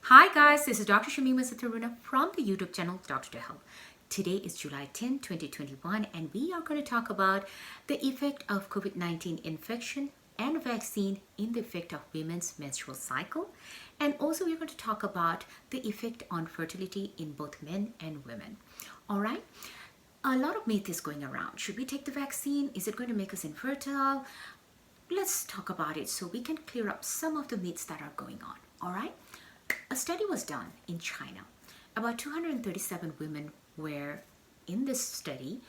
Hi guys, this is Dr. Shamima Sattar from the YouTube channel Doctor to Health. Today is July 10, 2021 and we are going to talk about the effect of COVID-19 infection and vaccine in the effect of women's menstrual cycle. And also we're going to talk about the effect on fertility in both men and women. All right. A lot of myth is going around. Should we take the vaccine? Is it going to make us infertile? Let's talk about it so we can clear up some of the myths that are going on. All right. A study was done in China. About 237 women were in this study,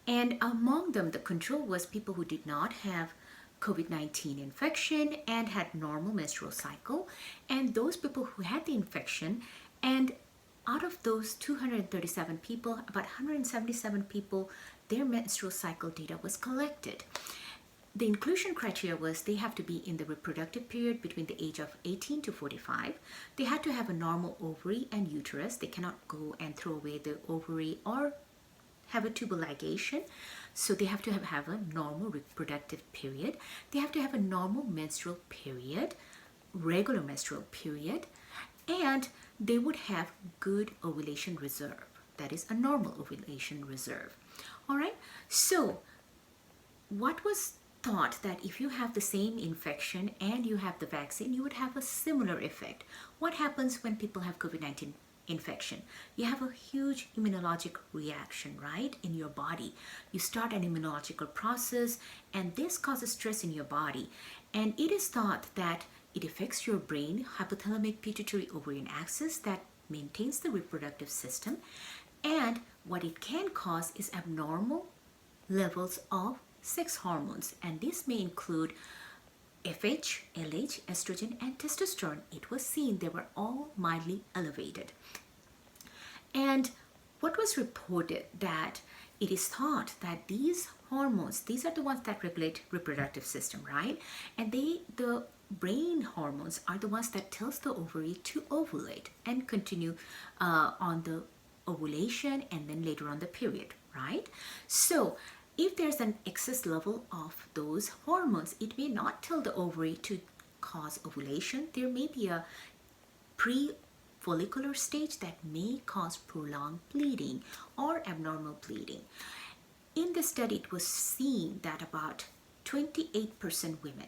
and among them, the control was people who did not have COVID-19 infection and had normal menstrual cycle, and those people who had the infection. And out of those 237 people, about 177 people, their menstrual cycle data was collected. The inclusion criteria was they have to be in the reproductive period between the age of 18 to 45. They had to have a normal ovary and uterus. They cannot go and throw away the ovary or have a tubal ligation. So they have to have a normal reproductive period. They have to have a normal menstrual period, regular menstrual period, and they would have good ovulation reserve. That is a normal ovulation reserve. All right. So what was thought that if you have the same infection and you have the vaccine, you would have a similar effect. What happens when people have COVID-19 infection? You have a huge immunologic reaction, right, in your body. You start an immunological process, and this causes stress in your body. And it is thought that it affects your brain, hypothalamic pituitary ovarian axis that maintains the reproductive system. And what it can cause is abnormal levels of sex hormones, and this may include FH, LH, estrogen, and testosterone. It was seen they were all mildly elevated. And what was reported that it is thought that these hormones, these are the ones that regulate reproductive system, right? And the brain hormones are the ones that tells the ovary to ovulate and continue on the ovulation and then later on the period, right? So if there's an excess level of those hormones, it may not tell the ovary to cause ovulation. There may be a pre-follicular stage that may cause prolonged bleeding or abnormal bleeding. In the study, it was seen that about 28% women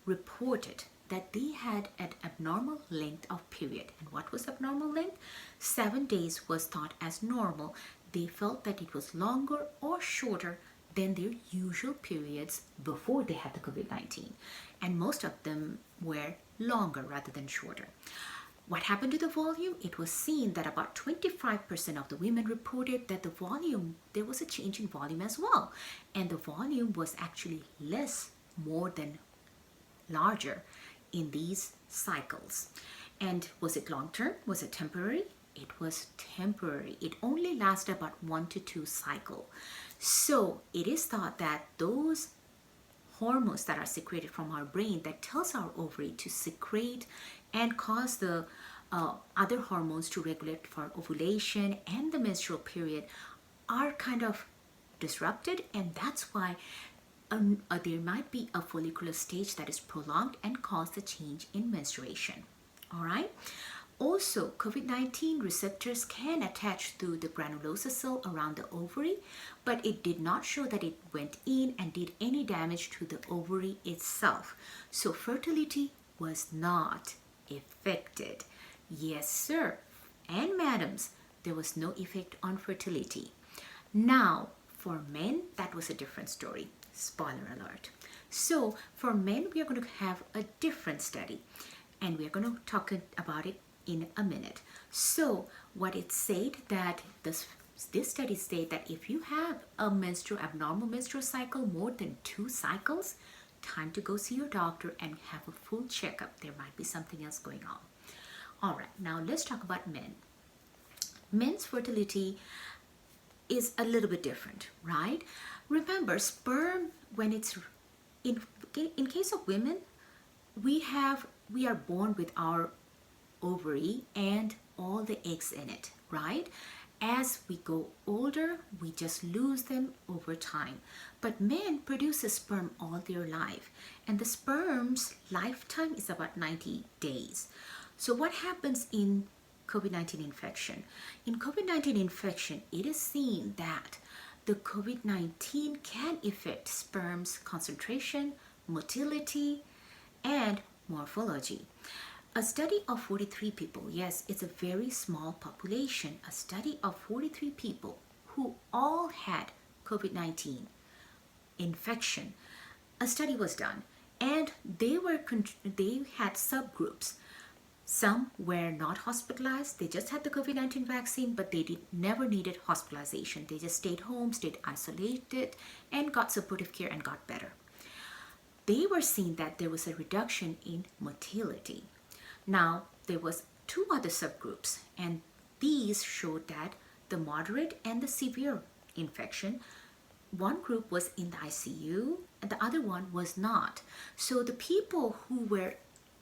reported that they had an abnormal length of period. And what was abnormal length? 7 days was thought as normal. They felt that it was longer or shorter than their usual periods before they had the COVID-19. And most of them were longer rather than shorter. What happened to the volume? It was seen that about 25% of the women reported that the volume, there was a change in volume as well. And the volume was actually less more than larger in these cycles. And was it long-term? Was it temporary? It was temporary. It only lasted about 1 to 2 cycles. So it is thought that those hormones that are secreted from our brain that tells our ovary to secrete and cause the other hormones to regulate for ovulation and the menstrual period are kind of disrupted, and that's why there might be a follicular stage that is prolonged and cause the change in menstruation. All right. Also, COVID-19 receptors can attach to the granulosa cell around the ovary, but it did not show that it went in and did any damage to the ovary itself. So fertility was not affected. Yes, sir. And madams, there was no effect on fertility. Now, for men, that was a different story. Spoiler alert. So for men, we are going to have a different study, and we are going to talk about it in a minute. So what it said that this study said that if you have a abnormal menstrual cycle more than 2 cycles, time to go see your doctor and have a full checkup. There might be something else going on. All right, now let's talk about men. Men's fertility is a little bit different, right? Remember, sperm, when it's in case of women, we are born with our ovary and all the eggs in it, right? As we go older, we just lose them over time. But men produce a sperm all their life, and the sperm's lifetime is about 90 days. So what happens in COVID-19 infection? In COVID-19 infection, it is seen that the COVID-19 can affect sperm's concentration, motility, and morphology. A study of 43 people, yes, it's a very small population, a study of 43 people who all had COVID-19 infection. A study was done, and they had subgroups. Some were not hospitalized, they just had the COVID-19 vaccine, but they never needed hospitalization. They just stayed home, stayed isolated, and got supportive care and got better. They were seeing that there was a reduction in motility. Now, there was two other subgroups, and these showed that the moderate and the severe infection, one group was in the ICU and the other one was not. So the people who were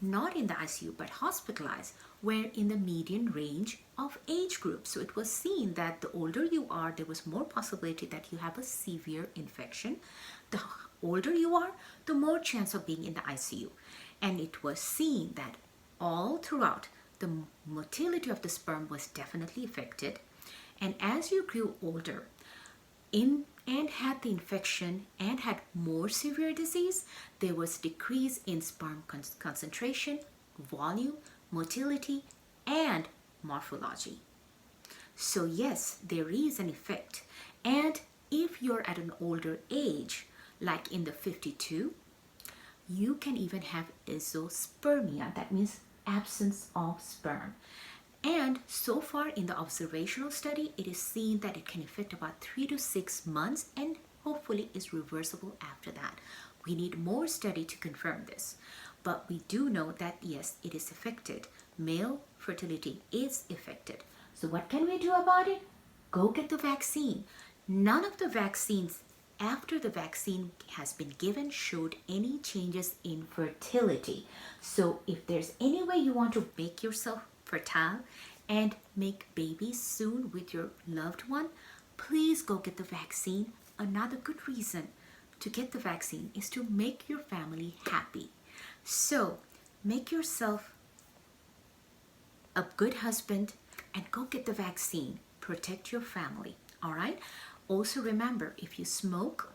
not in the ICU but hospitalized were in the median range of age group. So it was seen that the older you are, there was more possibility that you have a severe infection. The older you are, the more chance of being in the ICU. And it was seen that all throughout, the motility of the sperm was definitely affected. And as you grew older and had the infection and had more severe disease, there was decrease in sperm concentration, volume, motility, and morphology. So yes, there is an effect. And if you're at an older age, like in the 52, you can even have azoospermia. That means absence of sperm. And so far in the observational study, it is seen that it can affect about 3 to 6 months and hopefully is reversible after that. We need more study to confirm this. But we do know that yes, it is affected. Male fertility is affected. So what can we do about it? Go get the vaccine. None of the vaccines after the vaccine has been given showed any changes in fertility. So if there's any way you want to make yourself fertile and make babies soon with your loved one, please go get the vaccine. Another good reason to get the vaccine is to make your family happy. So make yourself a good husband and go get the vaccine. Protect your family. All right. Also remember, if you smoke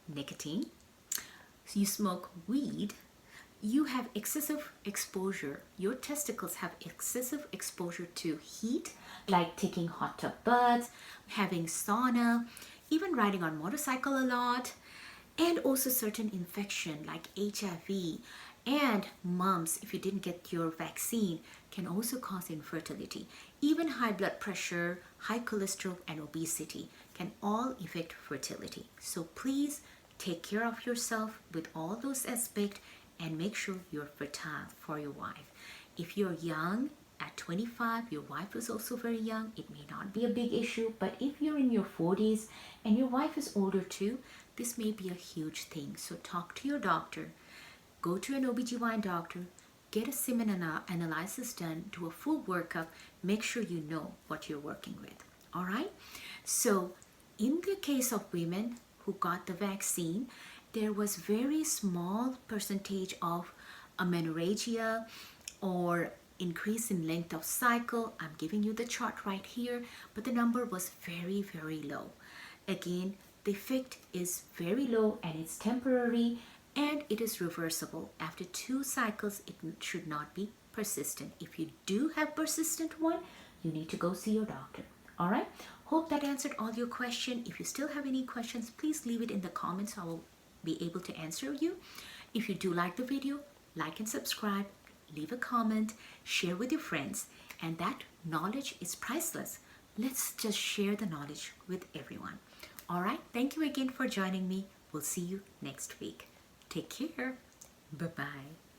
nicotine, you smoke weed, you have excessive exposure. Your testicles have excessive exposure to heat, like taking hot tub baths, having sauna, even riding on motorcycle a lot, and also certain infection like HIV and mumps, if you didn't get your vaccine, can also cause infertility. Even high blood pressure, high cholesterol, and obesity can all affect fertility. So please take care of yourself with all those aspects and make sure you're fertile for your wife. If you're young, at 25, your wife is also very young, it may not be a big issue, but if you're in your 40s and your wife is older too, this may be a huge thing. So talk to your doctor, go to an OBGYN doctor, get a semen analysis done, do a full workup, make sure you know what you're working with. All right? So in the case of women who got the vaccine, there was very small percentage of amenorrhagia or increase in length of cycle. I'm giving you the chart right here, but the number was very, very low. Again, the effect is very low and it's temporary and it is reversible. After 2 cycles, it should not be persistent. If you do have persistent one, you need to go see your doctor. All right? Hope that answered all your questions. If you still have any questions, please leave it in the comments. I will be able to answer you. If you do like the video, like and subscribe, leave a comment, share with your friends, and that knowledge is priceless. Let's just share the knowledge with everyone. All right, thank you again for joining me. We'll see you next week. Take care. Bye-bye.